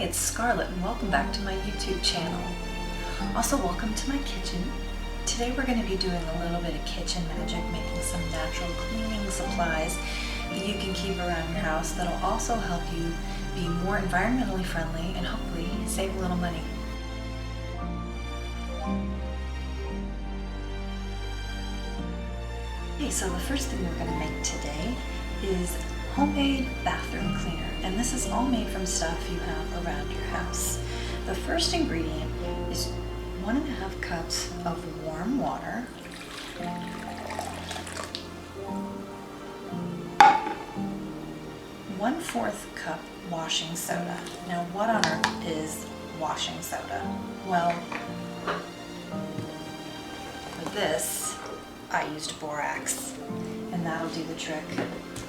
it's Scarlett and welcome back to my YouTube channel. Also welcome to my kitchen. Today we're going to be doing a little bit of kitchen magic, making some natural cleaning supplies that you can keep around your house that'll also help you be more environmentally friendly and hopefully save a little money. Okay, so the first thing we're going to make today is homemade bathroom cleaner, and this is all made from stuff you have around your house. The first ingredient is 1.5 cups of warm water, 1/4 cup washing soda. Now what on earth is washing soda? Well, for this I used borax, and that'll do the trick.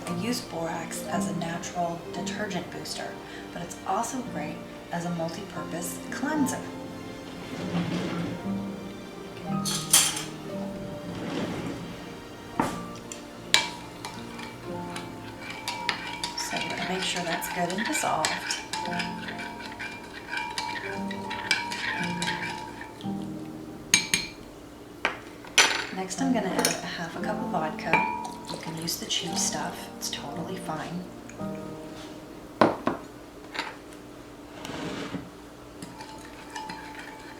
I use borax as a natural detergent booster, but it's also great as a multi-purpose cleanser. So we're going to make sure that's good and dissolved. Next I'm going to add 1/2 cup of vodka. You can use the cheap stuff, it's totally fine.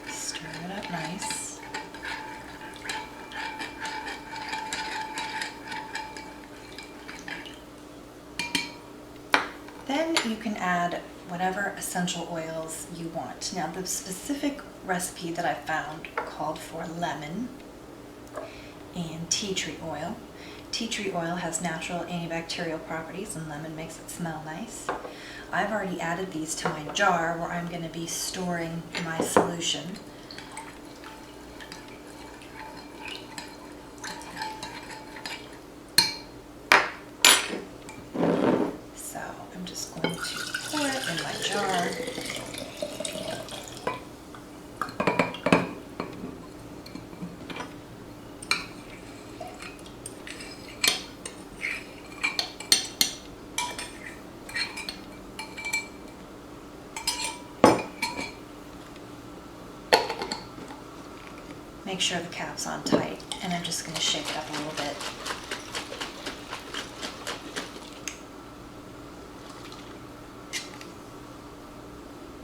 Stir it up nice. Then you can add whatever essential oils you want. Now the specific recipe that I found called for lemon and tea tree oil. Tea tree oil has natural antibacterial properties and lemon makes it smell nice. I've already added these to my jar where I'm going to be storing my solution. So I'm just going to pour it in my jar. Make sure the cap's on tight, and I'm just going to shake it up a little bit.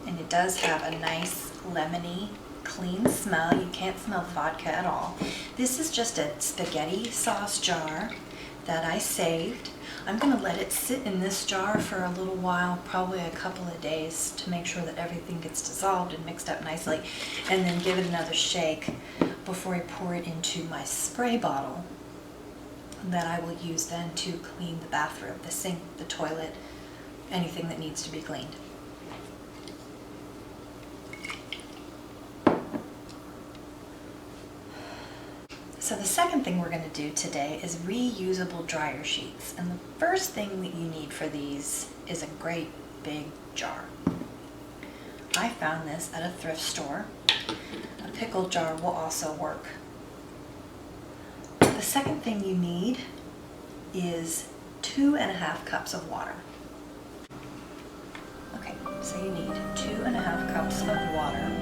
And it does have a nice lemony, clean smell. You can't smell vodka at all. This is just a spaghetti sauce jar that I saved. I'm going to let it sit in this jar for a little while, probably a couple of days, to make sure that everything gets dissolved and mixed up nicely, and then give it another shake before I pour it into my spray bottle that I will use then to clean the bathroom, the sink, the toilet, anything that needs to be cleaned. So the second thing we're going to do today is reusable dryer sheets. And the first thing that you need for these is a great big jar. I found this at a thrift store. A pickle jar will also work. The second thing you need is 2.5 cups of water. Okay, so you need 2.5 cups of water.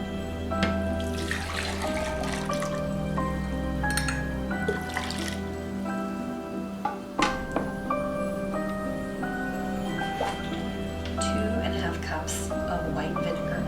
Cups of white vinegar.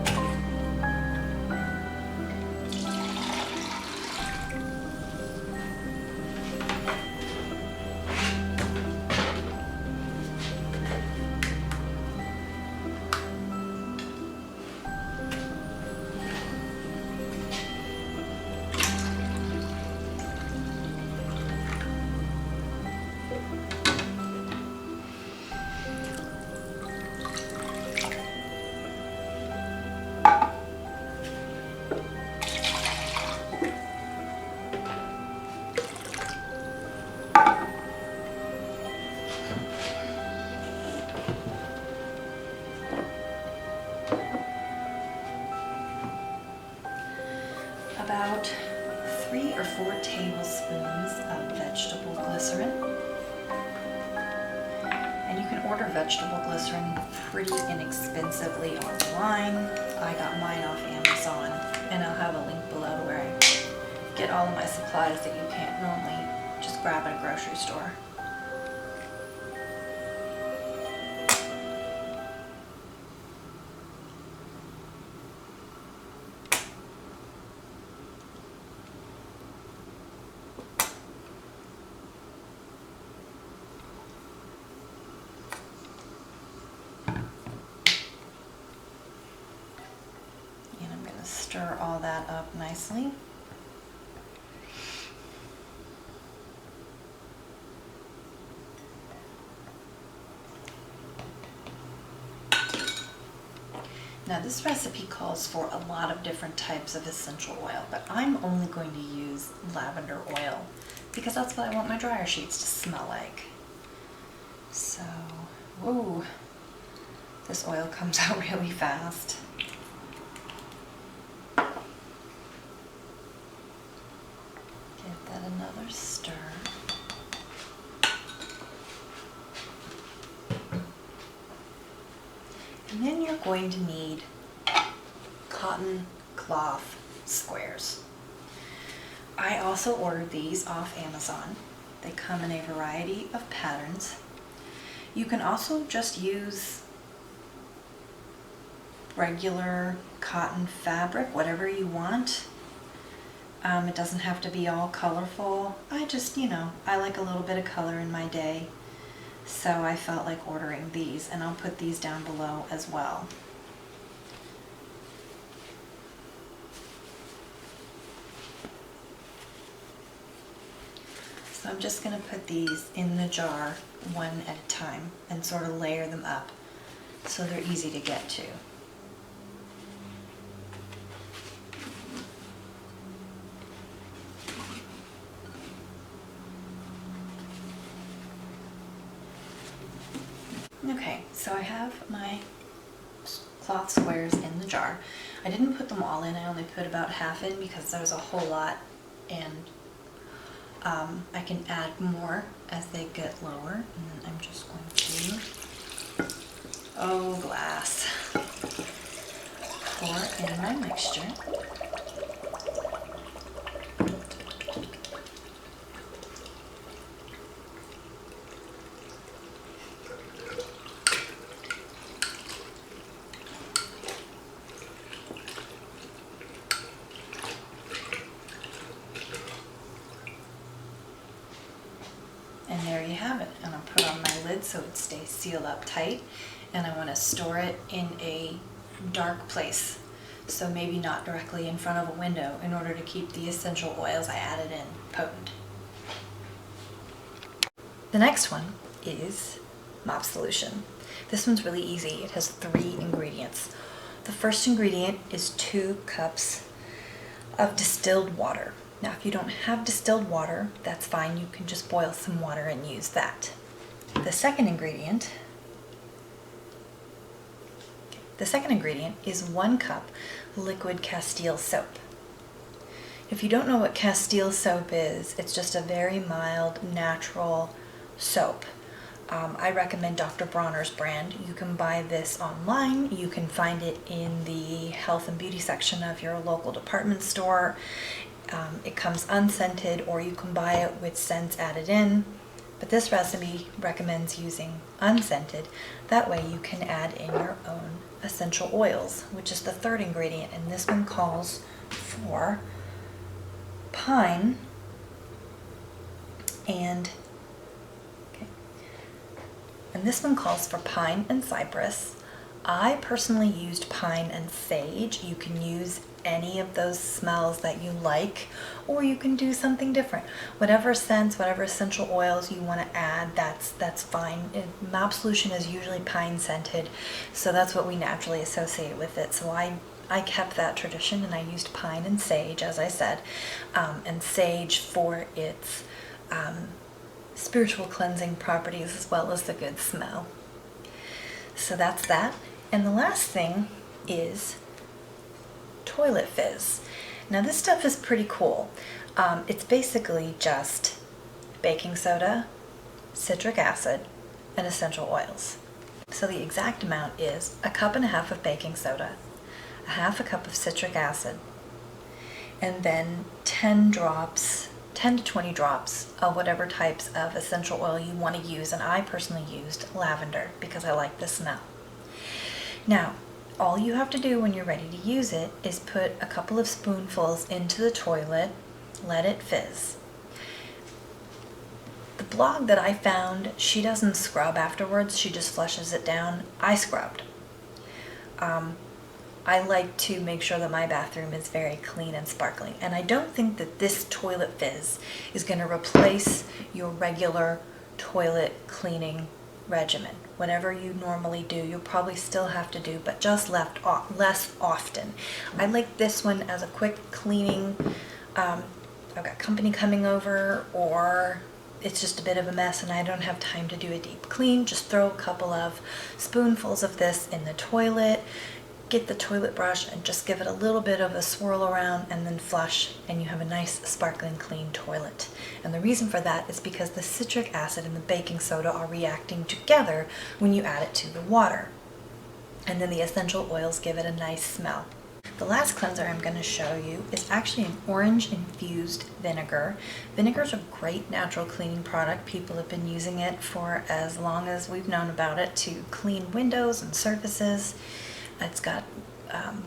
About 3 or 4 tablespoons of vegetable glycerin. And you can order vegetable glycerin pretty inexpensively online. I got mine off Amazon, and I'll have a link below to where I get all of my supplies that you can't normally just grab at a grocery store. Stir all that up nicely. Now this recipe calls for a lot of different types of essential oil, but I'm only going to use lavender oil because that's what I want my dryer sheets to smell like. So, whoa, this oil comes out really fast. Another stir. And then you're going to need cotton cloth squares. I also ordered these off Amazon. They come in a variety of patterns. You can also just use regular cotton fabric, whatever you want. It doesn't have to be all colorful. I just, I like a little bit of color in my day. So I felt like ordering these, and I'll put these down below as well. So I'm just going to put these in the jar one at a time and sort of layer them up so they're easy to get to. Okay, so I have my cloth squares in the jar. I didn't put them all in, I only put about half in because there's a whole lot, and I can add more as they get lower. And I'm just going to, glass, pour in my mixture. And there you have it. And I'll put on my lid so it stays sealed up tight. And I want to store it in a dark place. So maybe not directly in front of a window in order to keep the essential oils I added in potent. The next one is Mop Solution. This one's really easy. It has 3 ingredients. The first ingredient is 2 cups of distilled water. Now, if you don't have distilled water, that's fine. You can just boil some water and use that. The second ingredient is 1 cup liquid Castile Soap. If you don't know what Castile Soap is, it's just a very mild, natural soap. I recommend Dr. Bronner's brand. You can buy this online. You can find it in the health and beauty section of your local department store. It comes unscented, or you can buy it with scents added in, but this recipe recommends using unscented. That way you can add in your own essential oils, which is the third ingredient, and this one calls for pine and cypress. I personally used pine and sage. You can use any of those smells that you like, or you can do something different. Whatever scents, whatever essential oils you want to add, that's fine. Mop Solution is usually pine scented, so that's what we naturally associate with it. So I kept that tradition, and I used pine and sage, as I said, and sage for its spiritual cleansing properties as well as the good smell. So that's that. And the last thing is toilet fizz. Now this stuff is pretty cool. It's basically just baking soda, citric acid, and essential oils. So the exact amount is 1.5 cups of baking soda, 1/2 cup of citric acid, and then 10 to 20 drops of whatever types of essential oil you want to use. And I personally used lavender because I like the smell. Now, all you have to do when you're ready to use it is put a couple of spoonfuls into the toilet, let it fizz. The blog that I found, she doesn't scrub afterwards, she just flushes it down. I scrubbed. I like to make sure that my bathroom is very clean and sparkling, and I don't think that this toilet fizz is going to replace your regular toilet cleaning regimen. Whatever you normally do, you'll probably still have to do, but just less often. I like this one as a quick cleaning. I've got company coming over, or it's just a bit of a mess and I don't have time to do a deep clean. Just throw a couple of spoonfuls of this in the toilet, get the toilet brush and just give it a little bit of a swirl around and then flush, and you have a nice sparkling clean toilet. And the reason for that is because the citric acid and the baking soda are reacting together when you add it to the water. And then the essential oils give it a nice smell. The last cleanser I'm going to show you is actually an orange infused vinegar. Vinegar is a great natural cleaning product. People have been using it for as long as we've known about it to clean windows and surfaces. It's got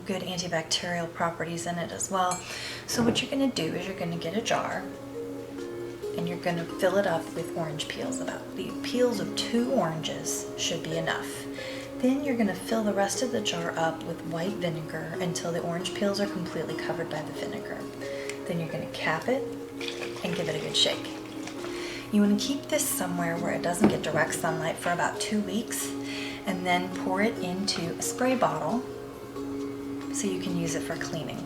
good antibacterial properties in it as well. So what you're going to do is you're going to get a jar and you're going to fill it up with orange peels. About the peels of 2 oranges should be enough. Then you're going to fill the rest of the jar up with white vinegar until the orange peels are completely covered by the vinegar. Then you're going to cap it and give it a good shake. You want to keep this somewhere where it doesn't get direct sunlight for about 2 weeks, and then pour it into a spray bottle so you can use it for cleaning.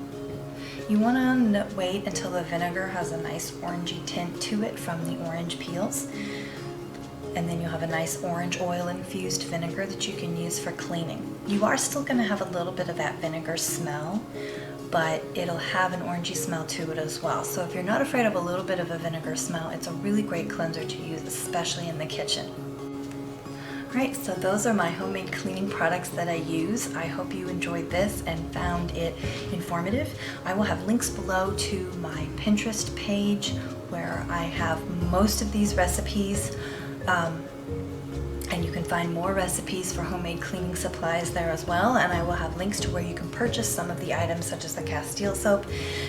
You want to wait until the vinegar has a nice orangey tint to it from the orange peels, and then you'll have a nice orange oil infused vinegar that you can use for cleaning. You are still going to have a little bit of that vinegar smell, but it'll have an orangey smell to it as well. So if you're not afraid of a little bit of a vinegar smell, it's a really great cleanser to use, especially in the kitchen. Alright, so those are my homemade cleaning products that I use. I hope you enjoyed this and found it informative. I will have links below to my Pinterest page where I have most of these recipes. And you can find more recipes for homemade cleaning supplies there as well. And I will have links to where you can purchase some of the items such as the Castile Soap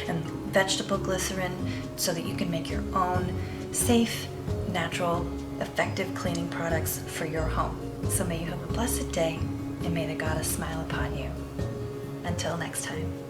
and vegetable glycerin so that you can make your own safe, natural, effective cleaning products for your home. So may you have a blessed day and may the goddess smile upon you. Until next time.